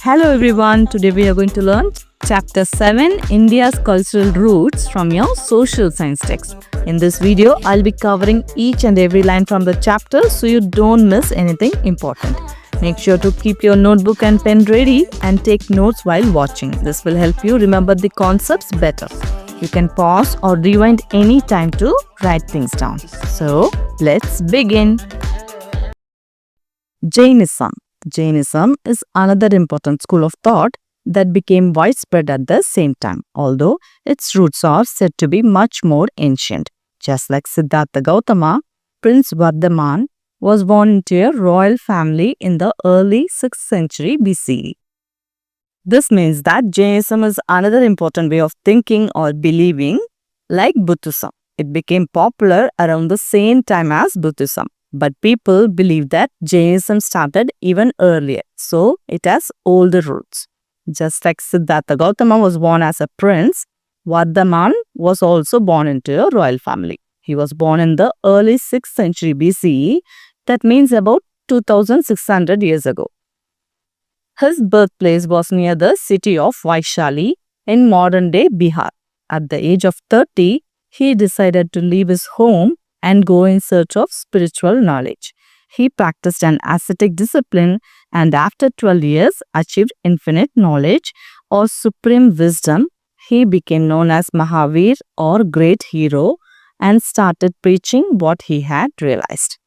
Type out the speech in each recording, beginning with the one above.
Hello everyone, today we are going to learn Chapter 7 India's Cultural Roots from your social science text. In this video, I'll be covering each and every line from the chapter so you don't miss anything important. Make sure to keep your notebook and pen ready and take notes while watching. This will help you remember the concepts better. You can pause or rewind any time to write things down. So, let's begin. Jainism. Jainism is another important school of thought that became widespread at the same time, although its roots are said to be much more ancient. Just like Siddhartha Gautama, Prince Vardhaman was born into a royal family in the early 6th century BCE. This means that Jainism is another important way of thinking or believing, like Buddhism. It became popular around the same time as Buddhism. But people believe that Jainism started even earlier, so it has older roots. Just like Siddhartha Gautama was born as a prince, Vardhaman was also born into a royal family. He was born in the early 6th century BCE, that means about 2600 years ago. His birthplace was near the city of Vaishali in modern-day Bihar. At the age of 30, he decided to leave his home and go in search of spiritual knowledge. He practiced an ascetic discipline and after 12 years achieved infinite knowledge or supreme wisdom. He became known as Mahavira or great hero and started preaching what he had realized.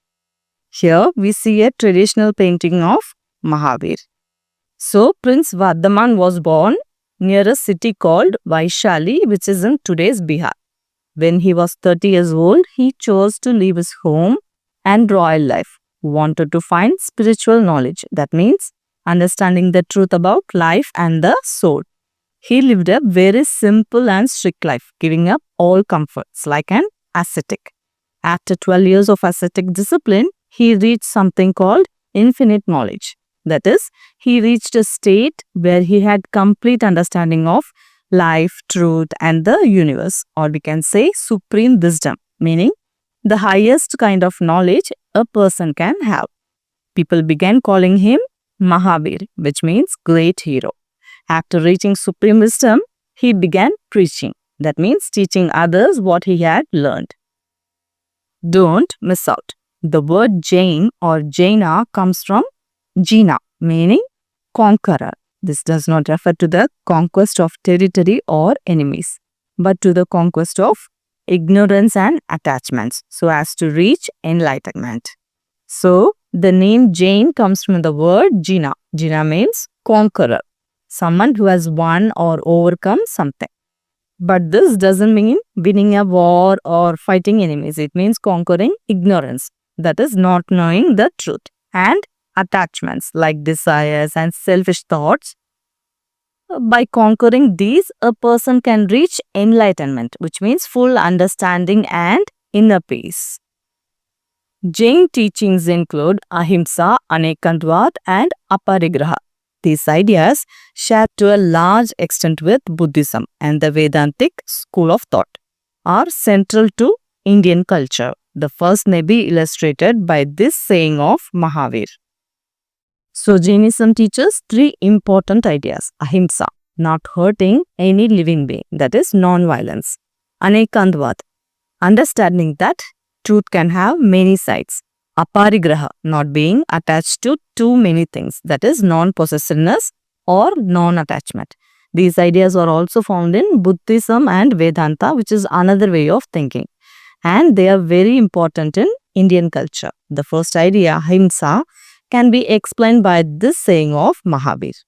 Here we see a traditional painting of Mahavira. So Prince Vardhaman was born near a city called Vaishali, which is in today's Bihar. When he was 30 years old, he chose to leave his home and royal life. He wanted to find spiritual knowledge. That means understanding the truth about life and the soul. He lived a very simple and strict life, giving up all comforts like an ascetic. After 12 years of ascetic discipline, he reached something called infinite knowledge. That is, he reached a state where he had complete understanding of life, truth, and the universe, or we can say supreme wisdom, meaning the highest kind of knowledge a person can have. People began calling him Mahavira, which means great hero. After reaching supreme wisdom, he began preaching. That means teaching others what he had learned. Don't miss out. The word Jain or Jaina comes from Jina, meaning conqueror. This does not refer to the conquest of territory or enemies, but to the conquest of ignorance and attachments, so as to reach enlightenment. So, the name Jain comes from the word Jina. Jina means conqueror, someone who has won or overcome something. But this doesn't mean winning a war or fighting enemies. It means conquering ignorance, that is not knowing the truth, and attachments like desires and selfish thoughts. By conquering these, a person can reach enlightenment, which means full understanding and inner peace. Jain teachings include Ahimsa, Anekandvat, and Aparigraha. These ideas share to a large extent with Buddhism and the Vedantic school of thought are central to Indian culture. The first may be illustrated by this saying of Mahavira. So, Jainism teaches three important ideas. Ahimsa, not hurting any living being, that is non-violence. Anekandvat, understanding that truth can have many sides. Aparigraha, not being attached to too many things, that is non-possessiveness or non-attachment. These ideas are also found in Buddhism and Vedanta, which is another way of thinking. And they are very important in Indian culture. The first idea, Ahimsa, can be explained by this saying of Mahavira.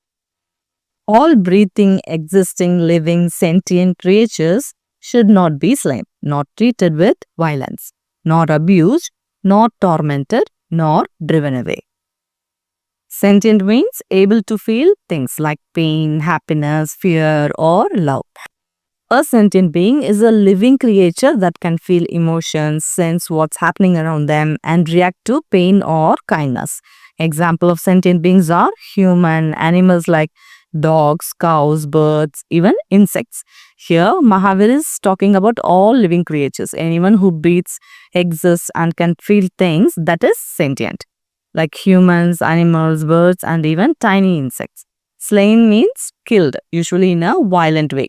All breathing, existing, living, sentient creatures should not be slain, not treated with violence, nor abused, nor tormented, nor driven away. Sentient means able to feel things like pain, happiness, fear, or love. A sentient being is a living creature that can feel emotions, sense what's happening around them, and react to pain or kindness. Example of sentient beings are human, animals like dogs, cows, birds, even insects. Here, Mahavira is talking about all living creatures. Anyone who breathes, exists, and can feel things, that is sentient. Like humans, animals, birds, and even tiny insects. Slain means killed, usually in a violent way.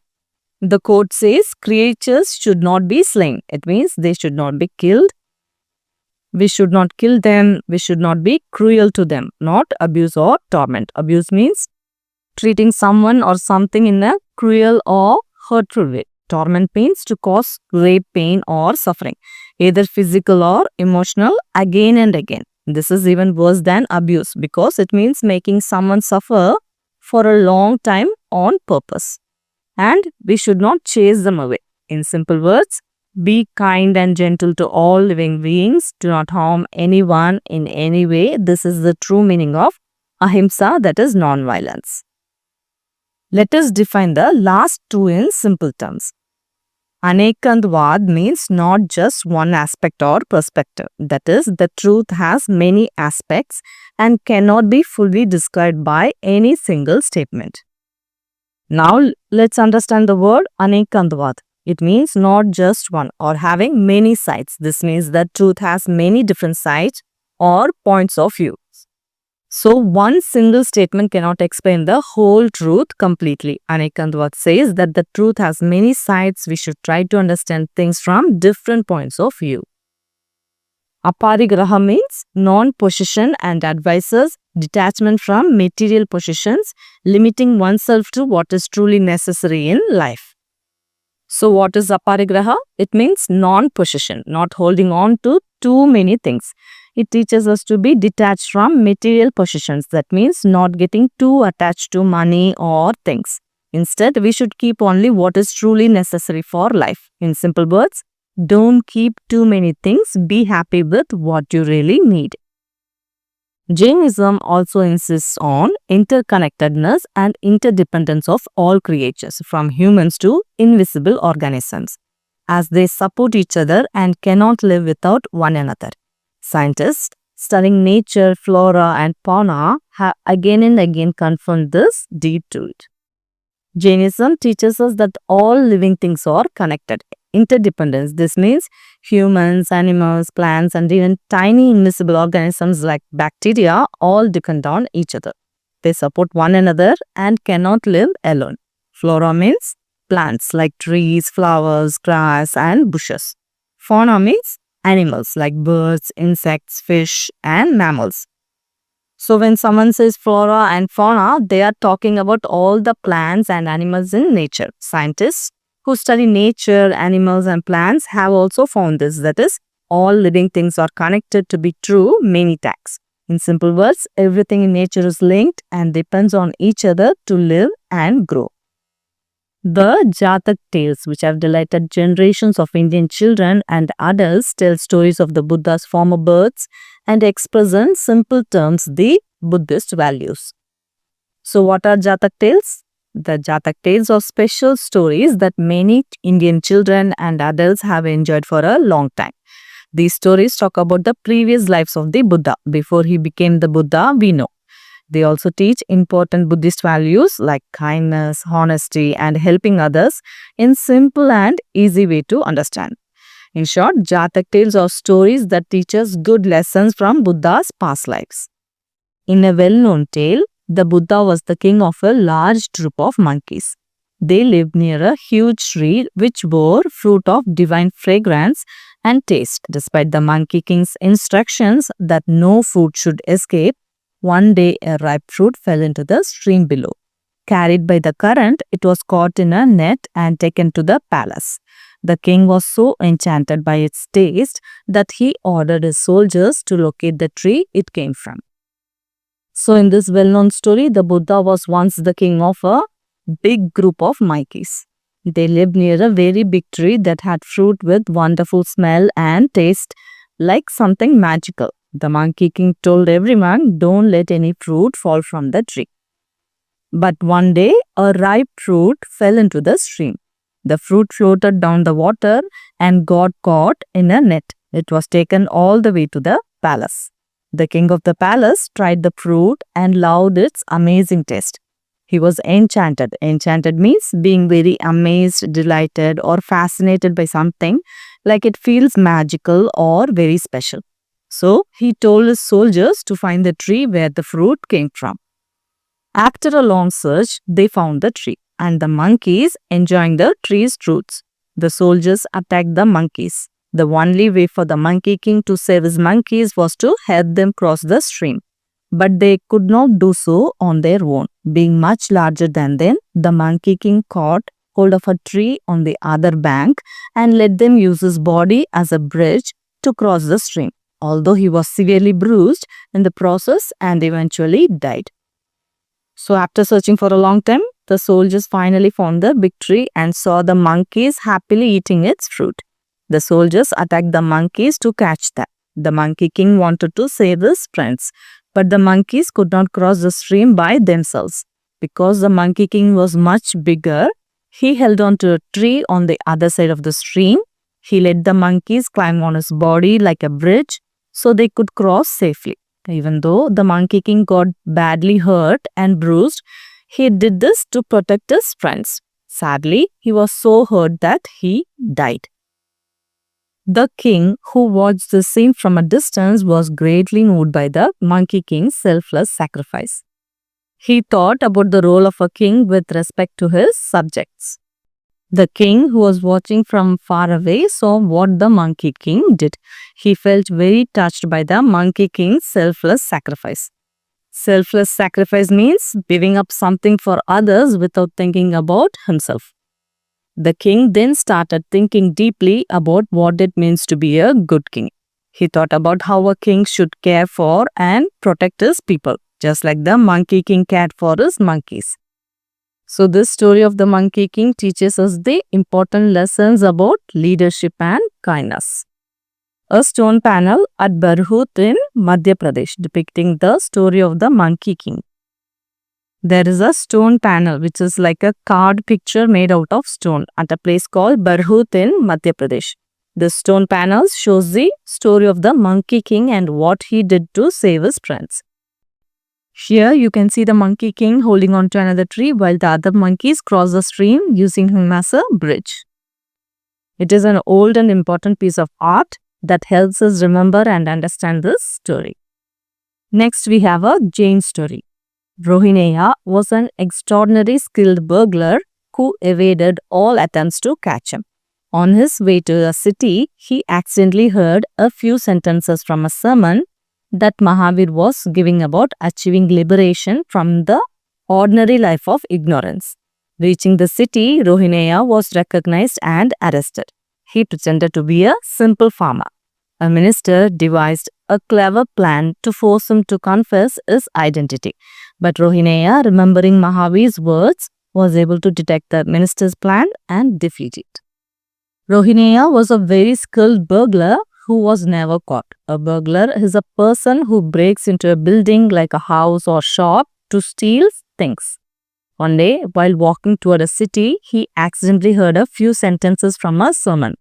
The quote says creatures should not be slain. It means they should not be killed. We should not kill them. We should not be cruel to them, not abuse or torment. Abuse means treating someone or something in a cruel or hurtful way. Torment means to cause great pain or suffering, either physical or emotional, again and again. This is even worse than abuse because it means making someone suffer for a long time on purpose. And we should not chase them away. In simple words, be kind and gentle to all living beings. Do not harm anyone in any way. This is the true meaning of Ahimsa, that is non-violence. Let us define the last two in simple terms. Anekandvad means not just one aspect or perspective. That is, the truth has many aspects and cannot be fully described by any single statement. Now, let's understand the word Anekandvad. It means not just one or having many sides. This means that truth has many different sides or points of view. So, one single statement cannot explain the whole truth completely. Anekandvad says that the truth has many sides. We should try to understand things from different points of view. Aparigraha means non-possession and advises detachment from material possessions, limiting oneself to what is truly necessary in life. So what is aparigraha? It means non-possession, not holding on to too many things. It teaches us to be detached from material possessions. That means not getting too attached to money or things. Instead, we should keep only what is truly necessary for life. In simple words, don't keep too many things. Be happy with what you really need. Jainism also insists on interconnectedness and interdependence of all creatures, from humans to invisible organisms, as they support each other and cannot live without one another. Scientists studying nature, flora and fauna have again and again confirmed this deep truth. Jainism teaches us that all living things are connected. Interdependence. This means humans, animals, plants, and even tiny invisible organisms like bacteria all depend on each other. They support one another and cannot live alone. Flora means plants like trees, flowers, grass, and bushes. Fauna means animals like birds, insects, fish, and mammals. So when someone says flora and fauna, they are talking about all the plants and animals in nature. Scientists who study nature, animals and plants have also found this, that is, all living things are connected to be true many times. In simple words, everything in nature is linked and depends on each other to live and grow. The Jatak tales, which have delighted generations of Indian children and adults, tell stories of the Buddha's former births and express in simple terms the Buddhist values. So what are Jatak tales? The Jatak tales are special stories that many Indian children and adults have enjoyed for a long time. These stories talk about the previous lives of the Buddha before he became the Buddha we know. They also teach important Buddhist values like kindness, honesty, and helping others in simple and easy way to understand. In short, Jatak tales are stories that teach us good lessons from Buddha's past lives. In a well-known tale, the Buddha was the king of a large troop of monkeys. They lived near a huge tree which bore fruit of divine fragrance and taste. Despite the monkey king's instructions that no food should escape, one day a ripe fruit fell into the stream below. Carried by the current, it was caught in a net and taken to the palace. The king was so enchanted by its taste that he ordered his soldiers to locate the tree it came from. So in this well-known story, the Buddha was once the king of a big group of monkeys. They lived near a very big tree that had fruit with wonderful smell and taste like something magical. The monkey king told everyone, don't let any fruit fall from the tree. But one day, a ripe fruit fell into the stream. The fruit floated down the water and got caught in a net. It was taken all the way to the palace. The king of the palace tried the fruit and loved its amazing taste. He was enchanted. Enchanted means being very amazed, delighted, or fascinated by something, like it feels magical or very special. So he told his soldiers to find the tree where the fruit came from. After a long search, they found the tree and the monkeys enjoying the tree's roots. The soldiers attacked the monkeys. The only way for the Monkey King to save his monkeys was to help them cross the stream. But they could not do so on their own. Being much larger than them, the Monkey King caught hold of a tree on the other bank and let them use his body as a bridge to cross the stream, although he was severely bruised in the process and eventually died. So after searching for a long time, the soldiers finally found the big tree and saw the monkeys happily eating its fruit. The soldiers attacked the monkeys to catch them. The Monkey King wanted to save his friends, but the monkeys could not cross the stream by themselves. Because the Monkey King was much bigger, he held on to a tree on the other side of the stream. He let the monkeys climb on his body like a bridge so they could cross safely. Even though the Monkey King got badly hurt and bruised, he did this to protect his friends. Sadly, he was so hurt that he died. The king, who watched the scene from a distance, was greatly moved by the Monkey King's selfless sacrifice. He thought about the role of a king with respect to his subjects. The king, who was watching from far away, saw what the Monkey King did. He felt very touched by the Monkey King's selfless sacrifice. Selfless sacrifice means giving up something for others without thinking about himself. The king then started thinking deeply about what it means to be a good king. He thought about how a king should care for and protect his people, just like the Monkey King cared for his monkeys. So this story of the Monkey King teaches us the important lessons about leadership and kindness. A stone panel at Barhut in Madhya Pradesh depicting the story of the Monkey King. There is a stone panel which is like a card picture made out of stone at a place called Barhut in Madhya Pradesh. This stone panel shows the story of the Monkey King and what he did to save his friends. Here you can see the Monkey King holding on to another tree while the other monkeys cross the stream using him as a bridge. It is an old and important piece of art that helps us remember and understand this story. Next we have a Jain story. Rohineya was an extraordinary skilled burglar who evaded all attempts to catch him. On his way to a city, he accidentally heard a few sentences from a sermon that Mahavira was giving about achieving liberation from the ordinary life of ignorance. Reaching the city, Rohineya was recognized and arrested. He pretended to be a simple farmer. A minister devised a clever plan to force him to confess his identity. But Rohineya, remembering Mahavira's words, was able to detect the minister's plan and defeat it. Rohineya was a very skilled burglar who was never caught. A burglar is a person who breaks into a building like a house or shop to steal things. One day, while walking toward a city, he accidentally heard a few sentences from a sermon.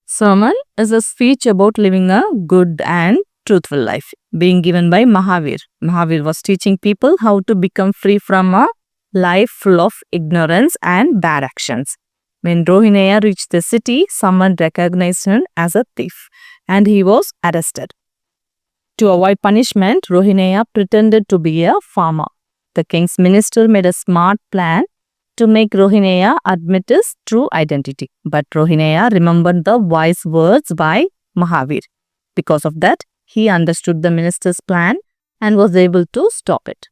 Sermon is a speech about living a good and truthful life, being given by Mahavira. Mahavira was teaching people how to become free from a life full of ignorance and bad actions. When Rohineya reached the city, someone recognized him as a thief and he was arrested. To avoid punishment, Rohineya pretended to be a farmer. The king's minister made a smart plan to make Rohineya admit his true identity. But Rohineya remembered the wise words by Mahavira. Because of that, he understood the minister's plan and was able to stop it.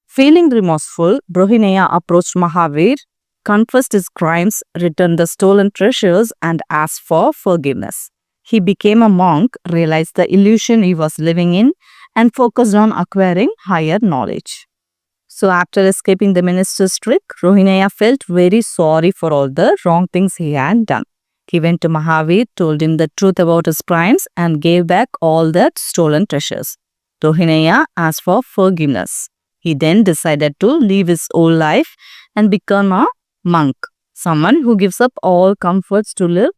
Feeling remorseful, Rohineya approached Mahavira, confessed his crimes, returned the stolen treasures, and asked for forgiveness. He became a monk, realized the illusion he was living in, and focused on acquiring higher knowledge. So after escaping the minister's trick, Rohineya felt very sorry for all the wrong things he had done. He went to Mahavira, told him the truth about his crimes, and gave back all the stolen treasures. Rohineya asked for forgiveness. He then decided to leave his old life and become a monk, someone who gives up all comforts to live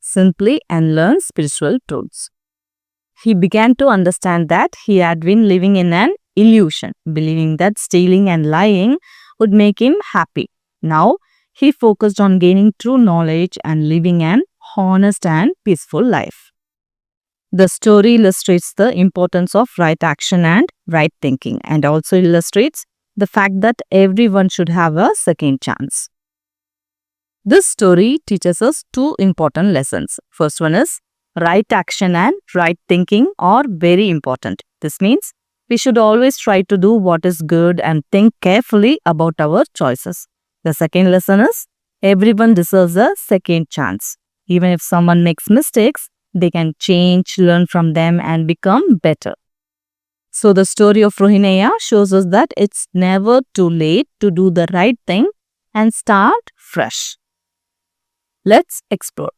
simply and learn spiritual truths. He began to understand that he had been living in an illusion, believing that stealing and lying would make him happy. Now, he focused on gaining true knowledge and living an honest and peaceful life. The story illustrates the importance of right action and right thinking, and also illustrates the fact that everyone should have a second chance. This story teaches us two important lessons. First one is right action and right thinking are very important. This means we should always try to do what is good and think carefully about our choices. The second lesson is everyone deserves a second chance. Even if someone makes mistakes, they can change, learn from them and become better. So the story of Rohinaya shows us that it's never too late to do the right thing and start fresh. Let's explore.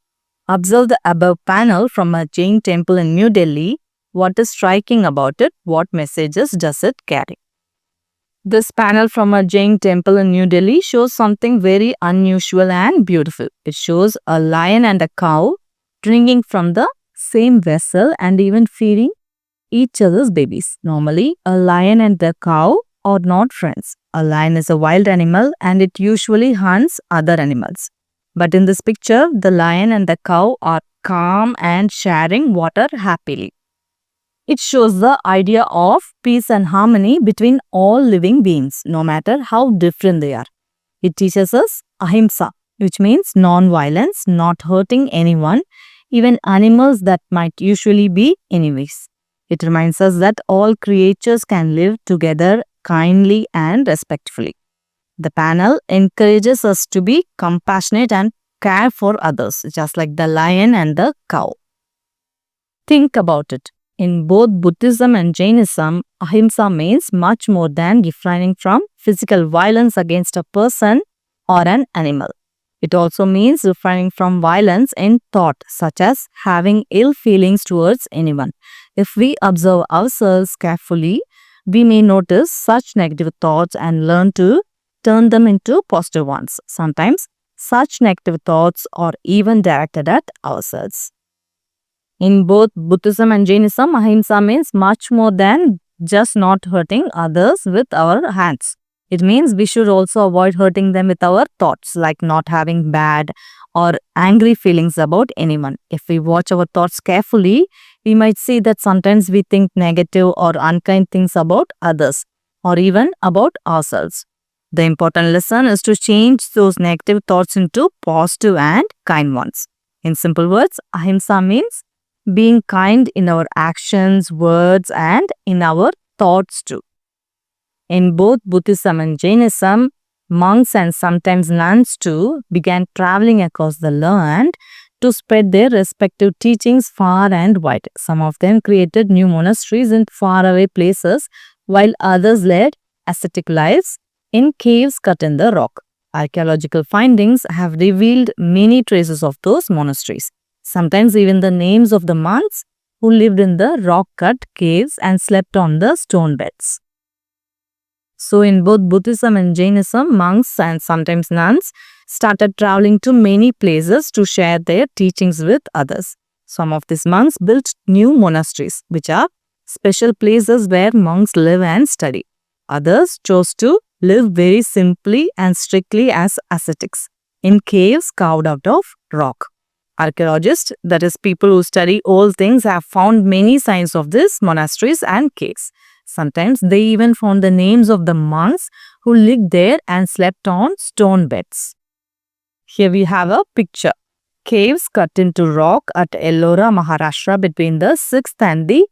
Observe the above panel from a Jain temple in New Delhi. What is striking about it? What messages does it carry? This panel from a Jain temple in New Delhi shows something very unusual and beautiful. It shows a lion and a cow drinking from the same vessel and even feeding each other's babies. Normally, a lion and the cow are not friends. A lion is a wild animal and it usually hunts other animals. But in this picture, the lion and the cow are calm and sharing water happily. It shows the idea of peace and harmony between all living beings, no matter how different they are. It teaches us Ahimsa, which means non-violence, not hurting anyone, even animals that might usually be enemies. It reminds us that all creatures can live together kindly and respectfully. The panel encourages us to be compassionate and care for others, just like the lion and the cow. Think about it. In both Buddhism and Jainism, Ahimsa means much more than refraining from physical violence against a person or an animal. It also means refraining from violence in thought, such as having ill feelings towards anyone. If we observe ourselves carefully, we may notice such negative thoughts and learn to turn them into positive ones. Sometimes, such negative thoughts are even directed at ourselves. In both Buddhism and Jainism, Ahimsa means much more than just not hurting others with our hands. It means we should also avoid hurting them with our thoughts, like not having bad or angry feelings about anyone. If we watch our thoughts carefully, we might see that sometimes we think negative or unkind things about others or even about ourselves. The important lesson is to change those negative thoughts into positive and kind ones. In simple words, Ahimsa means being kind in our actions, words, and in our thoughts too. In both Buddhism and Jainism, monks and sometimes nuns too began traveling across the land to spread their respective teachings far and wide. Some of them created new monasteries in faraway places, while others led ascetic lives in caves cut in the rock. Archaeological findings have revealed many traces of those monasteries. Sometimes even the names of the monks who lived in the rock-cut caves and slept on the stone beds. So in both Buddhism and Jainism, monks and sometimes nuns started traveling to many places to share their teachings with others. Some of these monks built new monasteries, which are special places where monks live and study. Others chose to live very simply and strictly as ascetics in caves carved out of rock. Archaeologists, that is people who study old things, have found many signs of these monasteries and caves. Sometimes they even found the names of the monks who lived there and slept on stone beds. Here we have a picture. Caves cut into rock at Ellora, Maharashtra between the 6th and the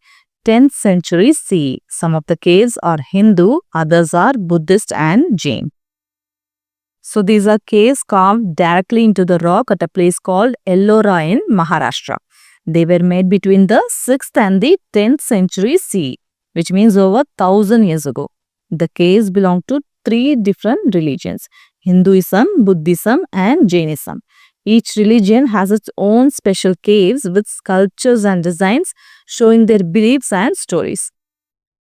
10th century CE. Some of the caves are Hindu, others are Buddhist and Jain. So these are caves carved directly into the rock at a place called Ellora in Maharashtra. They were made between the 6th and the 10th century CE, which means over 1000 years ago. The caves belong to 3 different religions: Hinduism, Buddhism and Jainism. Each religion has its own special caves with sculptures and designs showing their beliefs and stories.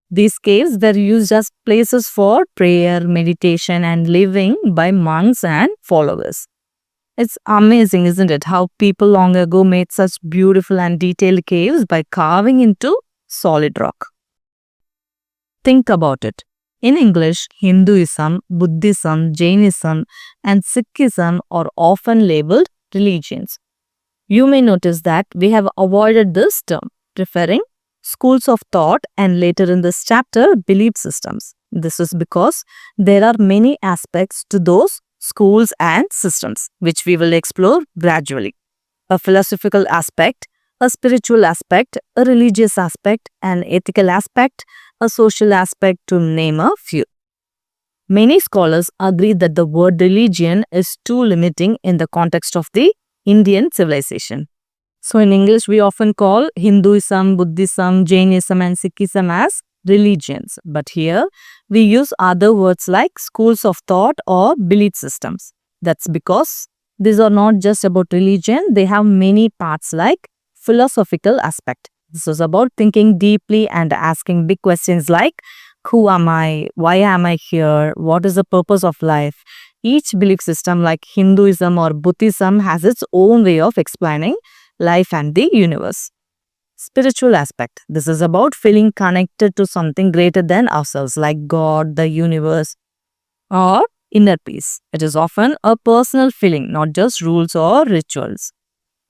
These caves were used as places for prayer, meditation and living by monks and followers. It's amazing, isn't it, how people long ago made such beautiful and detailed caves by carving into solid rock. Think about it. In English, Hinduism, Buddhism, Jainism and Sikhism are often labeled religions. You may notice that we have avoided this term, preferring schools of thought and later in this chapter, belief systems. This is because there are many aspects to those schools and systems, which we will explore gradually. A philosophical aspect, a spiritual aspect, a religious aspect, an ethical aspect, a social aspect, to name a few. Many scholars agree that the word religion is too limiting in the context of the Indian civilization. So in English, we often call Hinduism, Buddhism, Jainism and Sikhism as religions. But here, we use other words like schools of thought or belief systems. That's because these are not just about religion, they have many parts like philosophical aspect. This is about thinking deeply and asking big questions like, who am I? Why am I here? What is the purpose of life? Each belief system like Hinduism or Buddhism has its own way of explaining life and the universe. Spiritual aspect. This is about feeling connected to something greater than ourselves like God, the universe, or inner peace. It is often a personal feeling, not just rules or rituals.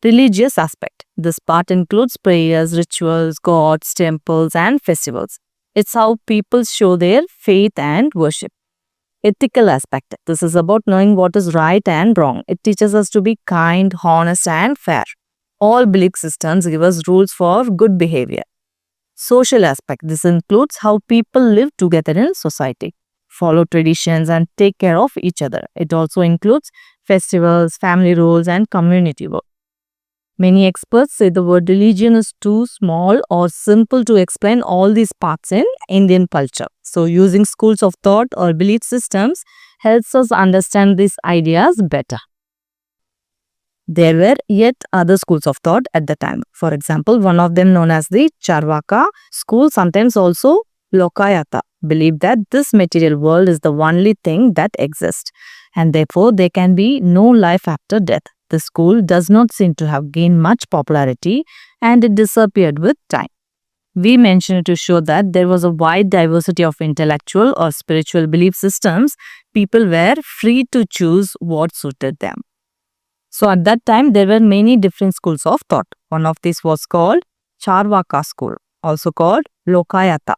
Religious aspect. This part includes prayers, rituals, gods, temples, and festivals. It's how people show their faith and worship. Ethical aspect. This is about knowing what is right and wrong. It teaches us to be kind, honest, and fair. All belief systems give us rules for good behavior. Social aspect. This includes how people live together in society, follow traditions, and take care of each other. It also includes festivals, family roles, and community work. Many experts say the word religion is too small or simple to explain all these parts in Indian culture. So using schools of thought or belief systems helps us understand these ideas better. There were yet other schools of thought at the time. For example, one of them known as the Charvaka school, sometimes also Lokayata, believed that this material world is the only thing that exists and therefore there can be no life after death. The school does not seem to have gained much popularity and it disappeared with time. We mention it to show that there was a wide diversity of intellectual or spiritual belief systems. People were free to choose what suited them. So at that time, there were many different schools of thought. One of these was called Charvaka school, also called Lokayata.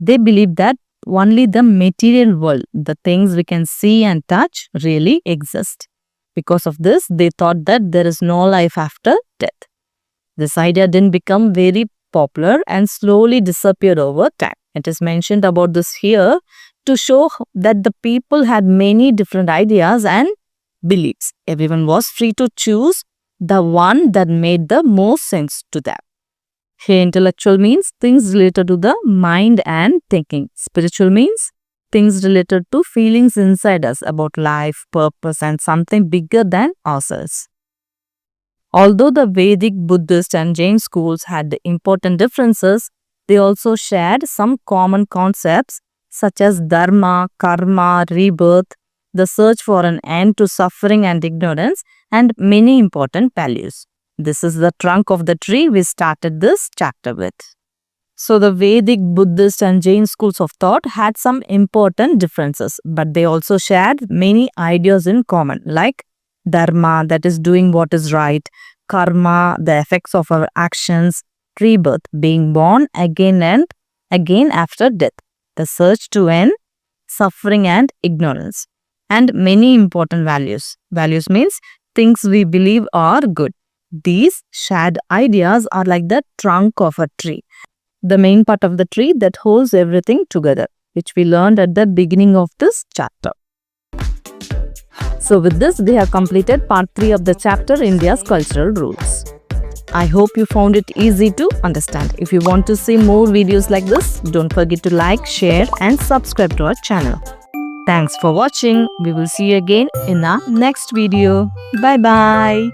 They believed that only the material world, the things we can see and touch, really exist. Because of this, they thought that there is no life after death. This idea didn't become very popular and slowly disappeared over time. It is mentioned about this here to show that the people had many different ideas and beliefs. Everyone was free to choose the one that made the most sense to them. Here, intellectual means things related to the mind and thinking. Spiritual means things related to feelings inside us about life, purpose, and something bigger than ourselves. Although the Vedic, Buddhist, and Jain schools had important differences, they also shared some common concepts such as dharma, karma, rebirth, the search for an end to suffering and ignorance, and many important values. This is the trunk of the tree we started this chapter with. So the Vedic, Buddhist, and Jain schools of thought had some important differences, but they also shared many ideas in common, like dharma, that is doing what is right, karma, the effects of our actions, rebirth, being born again and again after death, the search to end suffering and ignorance, and many important values. Values means things we believe are good. These shared ideas are like the trunk of a tree, the main part of the tree that holds everything together, which we learned at the beginning of this chapter. So with this, we have completed part 3 of the chapter India's Cultural Roots. I hope you found it easy to understand. If you want to see more videos like this, don't forget to like, share and subscribe to our channel. Thanks for watching. We will see you again in our next video. Bye bye.